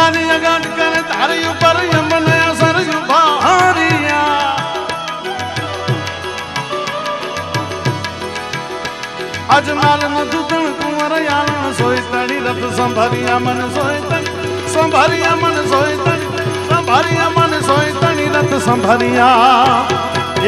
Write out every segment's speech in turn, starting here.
જાની અગાટ કરે તારી ઉપર યમને અસર ભારિયા અજમાલ ન દૂધણ કુંવર યાલણ સોય તણી રત સંભરિયા મન સોય તણી સંભરિયા મન સોય તણી સંભરિયા મન સોય તણી રત સંભરિયા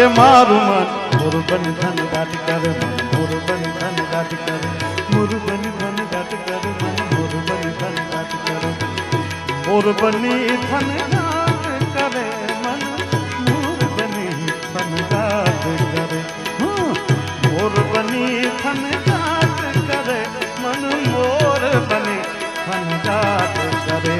એ મારું મન મોર બની ધન ગાટ કરે મોર બની ધન ગાટ કરે મોર બની ધન ગાટ કરે મોર બની ધન ગાટ કરે મોર બની ધન ગાટ કરે મન મોર બની ધન ગાટ કરે મોર બની ધન ગાટ કરે મન મોર બની ધન ગાટ કરે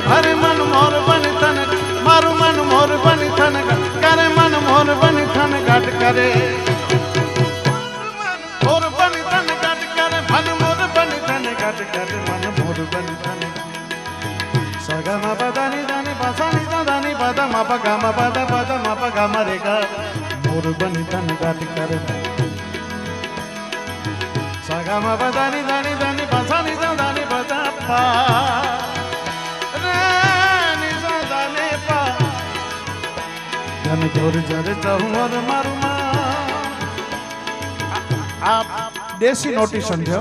हरे मन मोर बन थन मारू मन मोर बन थन करे मन मोर बन थन घट करे मोर बन थन घट करे मन मोर बन थन घट करे मन मोर बन थन सगा मा पदा नि दानि पासा नि दानि पदा मा प गा मा पदा पदा मा प गा मा रे गा मोर बन थन घट करे सगा मा पदा नि दानि दानि पासा नि दानि पदा पा देसी नोटिशन जो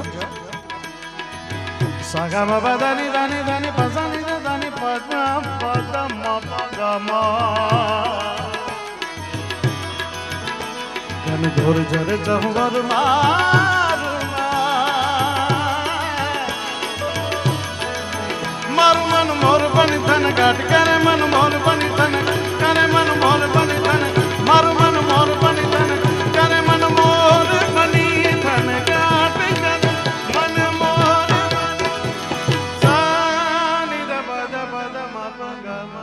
सागा मा दानी दानी दानी पसानी दानी पदा पदा मा गा मा धन घोर जर जहवर मारू मारू मन मोर बनी धन घाट करे मन मोर बनी धन करे मन मोर बनी धन मारू मन मोर बनी धन करे मन मोर बनी धन घाट करे मन मोर सानी द पद पद म प ग म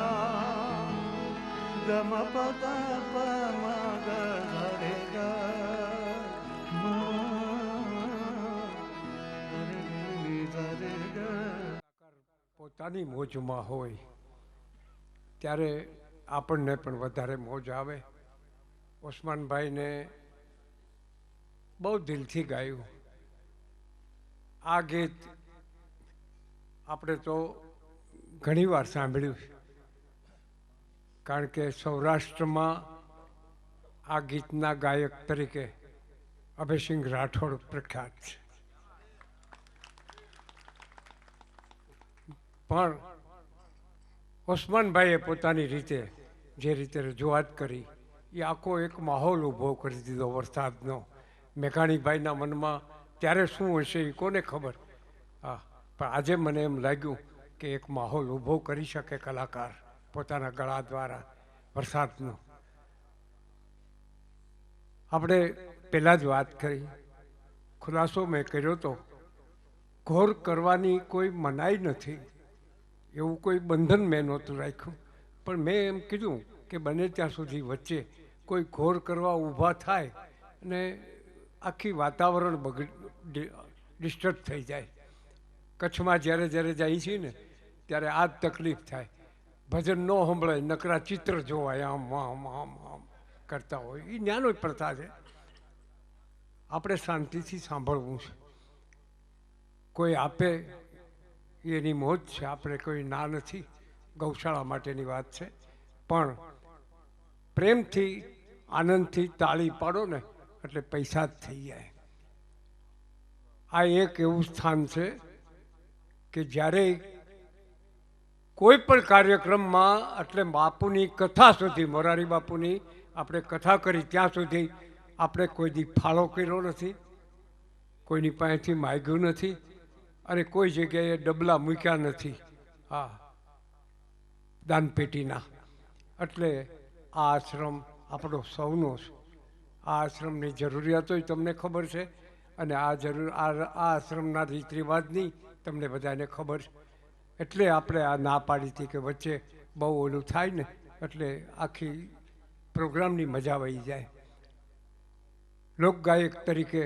ग म प द प म ग रे ग म रे ग પોતાની મોજમાં હોય ત્યારે આપણને પણ વધારે મોજ આવે. ઓસમાનભાઈને બહુ દિલથી ગાયું આ ગીત. આપણે તો ઘણીવાર સાંભળ્યું કારણ કે સૌરાષ્ટ્રમાં આ ગીતના ગાયક તરીકે અભયસિંહ રાઠોડ પ્રખ્યાત છે. પણ ઓસમાનભાઈએ પોતાની રીતે જે રીતે રજૂઆત કરી એ આખો એક માહોલ ઊભો કરી દીધો વરસાદનો. મેઘાણીભાઈના મનમાં ત્યારે શું હશે એ કોને ખબર. હા, પણ આજે મને એમ લાગ્યું કે એક માહોલ ઊભો કરી શકે કલાકાર પોતાના ગળા દ્વારા વરસાદનો. આપણે પહેલાં જ વાત કરી, ખુલાસો મેં કર્યો તો ઘોર કરવાની કોઈ મનાઈ નથી, એવું કોઈ બંધન મેં નહોતું રાખ્યું. પણ મેં એમ કીધું કે બને ત્યાં સુધી વચ્ચે કોઈ ઘોર કરવા ઊભા થાય અને આખી વાતાવરણ ડિસ્ટર્બ થઈ જાય. કચ્છમાં જ્યારે જ્યારે જાય છે ને ત્યારે આ જ તકલીફ થાય. ભજન ન સંભળાય, નકરા ચિત્ર જોવાય, આમ આમ આમ આમ કરતા હોય. એ ન્યાનો જ પ્રથા છે. આપણે શાંતિથી સાંભળવું છે. કોઈ આપે એની મોજ છે, આપણે કોઈ ના નથી. ગૌશાળા માટેની વાત છે. પણ પ્રેમથી આનંદથી તાળી પાડો ને એટલે પૈસા જ થઈ જાય. આ એક એવું સ્થાન છે કે જ્યારે કોઈ પણ કાર્યક્રમમાં એટલે બાપુની કથા સુધી, મોરારી બાપુની આપણે કથા કરી ત્યાં સુધી આપણે કોઈ દી ફાળો કર્યો નથી, કોઈની પાસેથી માગ્યું નથી અને કોઈ જગ્યાએ ડબલા મૂક્યા નથી. હા, દાનપેટીના. એટલે આ આશ્રમ આપણો સૌનો છે. આ આશ્રમની જરૂરિયાતોય તમને ખબર છે અને આ આશ્રમના રીત રિવાજની તમને બધાને ખબર છે. એટલે આપણે આ ના પાડી હતી કે વચ્ચે બહુ ઓલું થાય ને એટલે આખી પ્રોગ્રામની મજા વહી જાય. લોકગાયક તરીકે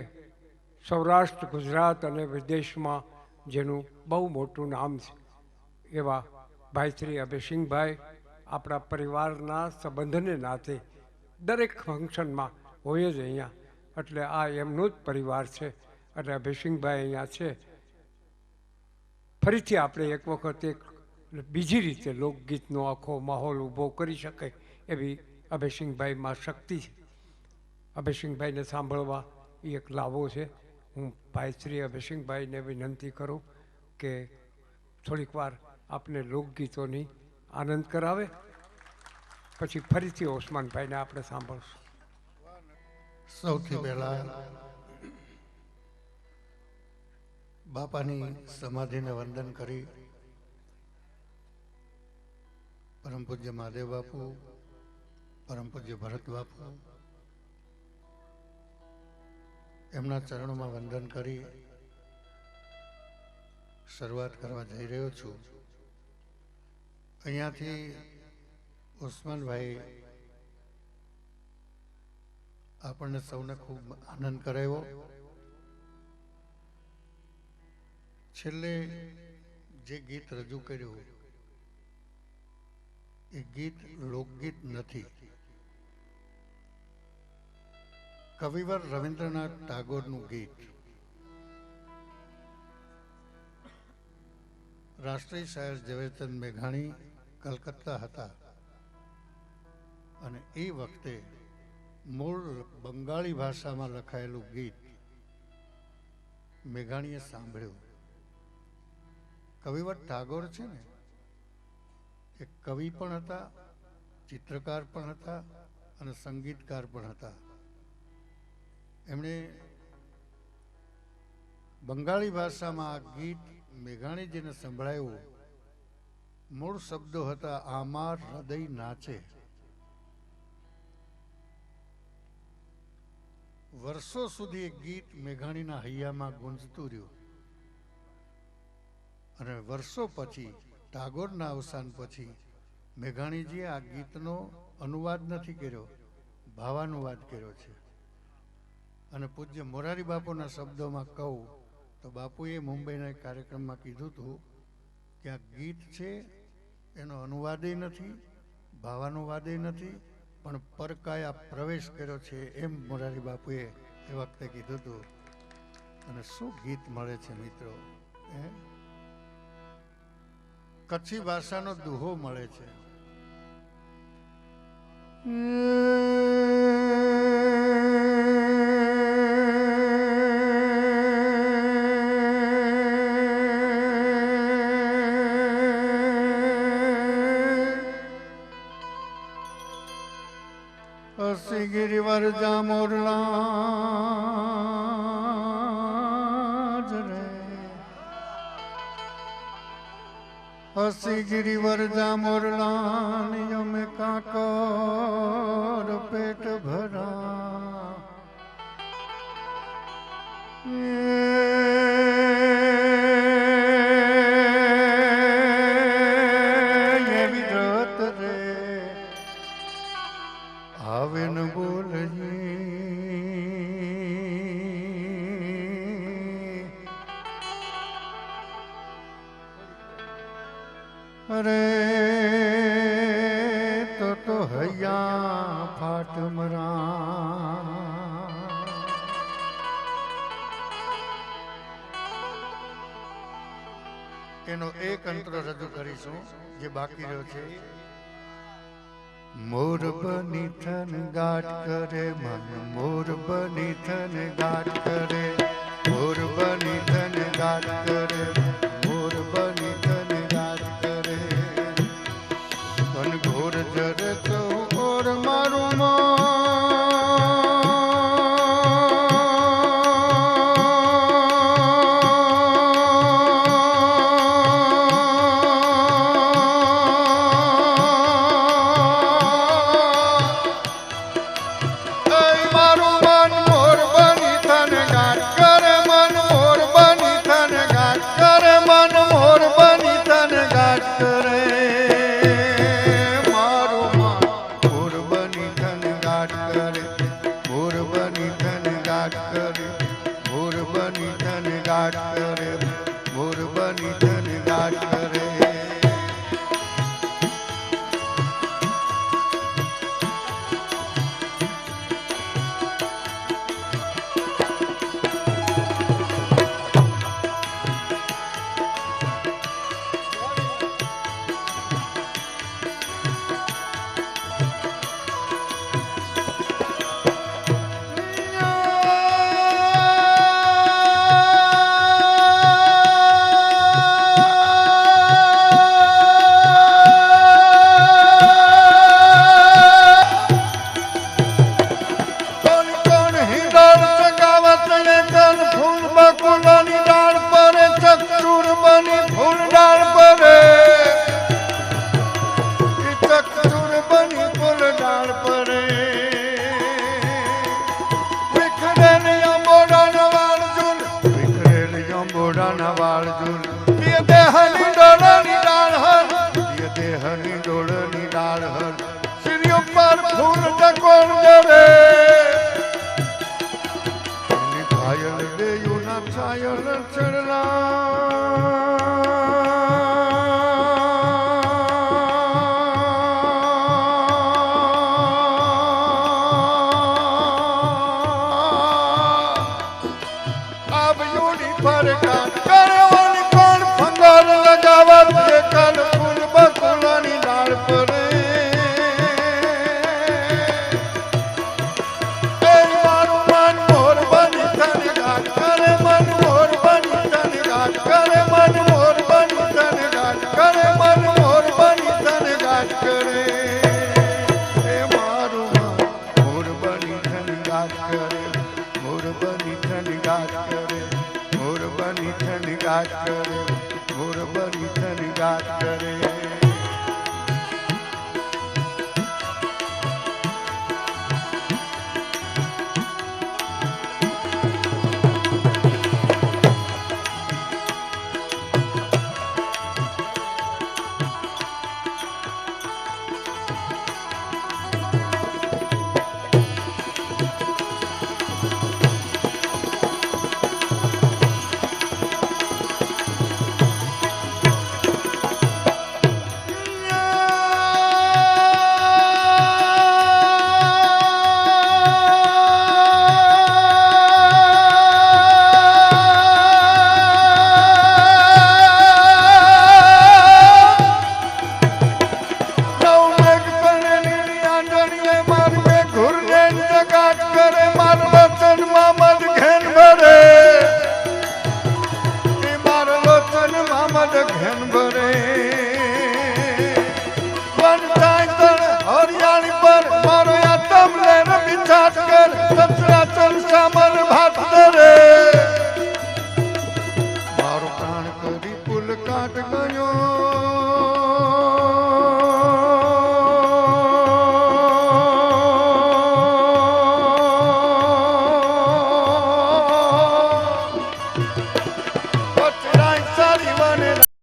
સૌરાષ્ટ્ર, ગુજરાત અને વિદેશમાં જેનું બહુ મોટું નામ છે એવા ભાઈ શ્રી અભયસિંહભાઈ આપણા પરિવારના સંબંધને નાતે દરેક ફંક્શનમાં હોય જ અહીંયા. એટલે આ એમનો જ પરિવાર છે અને અભયસિંહભાઈ અહીંયા છે. ફરીથી આપણે એક વખત એક બીજી રીતે લોકગીતનો આખો માહોલ ઊભો કરી શકે એવી અભયસિંહભાઈમાં શક્તિ છે. અભયસિંહભાઈને સાંભળવા એ એક લાવો છે. હું ભાઈ શ્રી અભયસિંહભાઈને વિનંતી કરું કે થોડીક વાર આપને લોકગીતોની આનંદ કરાવે, પછી ફરીથી ઓસમાનભાઈને આપણે સાંભળશું. સૌથી પહેલા બાપાની સમાધિને વંદન કરી પરમ પૂજ્ય મહાદેવ બાપુ, પરમ પૂજ્ય ભરત બાપુ, એમના ચરણોમાં વંદન કરી શરૂઆત કરવા જઈ રહ્યો છું. અહીંયાથી ઉસ્માનભાઈ આપણને સૌને ખૂબ આનંદ કરાવ્યો. છેલ્લે જે ગીત રજૂ કર્યું એ ગીત લોકગીત નથી. કવિવર રવિન્દ્રનાથ ટાગોરનું ગીત. રાષ્ટ્રીય શાયર ઝવેરચંદ મેઘાણી કલકત્તા હતા અને એ વખતે મૂળ બંગાળી ભાષામાં લખાયેલું ગીત મેઘાણીએ સાંભળ્યું. કવિવર ટાગોર છે ને એ કવિ પણ હતા, ચિત્રકાર પણ હતા અને સંગીતકાર પણ હતા. એમણે બંગાળી ભાષામાં આ ગીત મેઘાણીજીને સંભળાયું. મૂળ શબ્દો હતા આમાર હૃદય નાચે. વર્ષો સુધી એ ગીત મેઘાણીના હૈયામાં ગુંજતું રહ્યું અને વર્ષો પછી ટાગોરના અવસાન પછી મેઘાણીજીએ આ ગીતનો અનુવાદ નથી કર્યો, ભાવાનુવાદ કર્યો છે. અને પૂજ્ય મોરારી બાપુના શબ્દોમાં કહું તો બાપુએ મુંબઈના એક કાર્યક્રમમાં કીધું હતું કે આ ગીત છે એનો અનુવાદે નથી, ભાવાનુવાદે નથી, પણ પરકાયા પ્રવેશ કર્યો છે એમ મોરારી બાપુએ એ વખતે કીધું હતું. અને શું ગીત મળે છે મિત્રો, કચ્છી ભાષાનો દુહો મળે છે. ગિરિવર જામોરલા રે, હસી ગિરિવર જામોરલા નિયમ કાકર પેટ ભરા. એવી રત રે આવે ન બોલજી. અરે તો હૈયા ફાટમરા. એનો એક અંતર રજૂ કરીશું જે બાકી રહ્યો છે. મોર બની થન ગાટ કરે મન, મોર બની થન ગાટ કરે, મોર બની થન ગાટ કરે, મોર બની થન ગાટ કરે. ઘેન ભરે વનતાઈતણ હરિયાળી પર મારો આતમ લે બિચાટ કર સચરાચર સામર ભાત ધરે મારો પ્રાણ કરી પુલ કાટ ગયો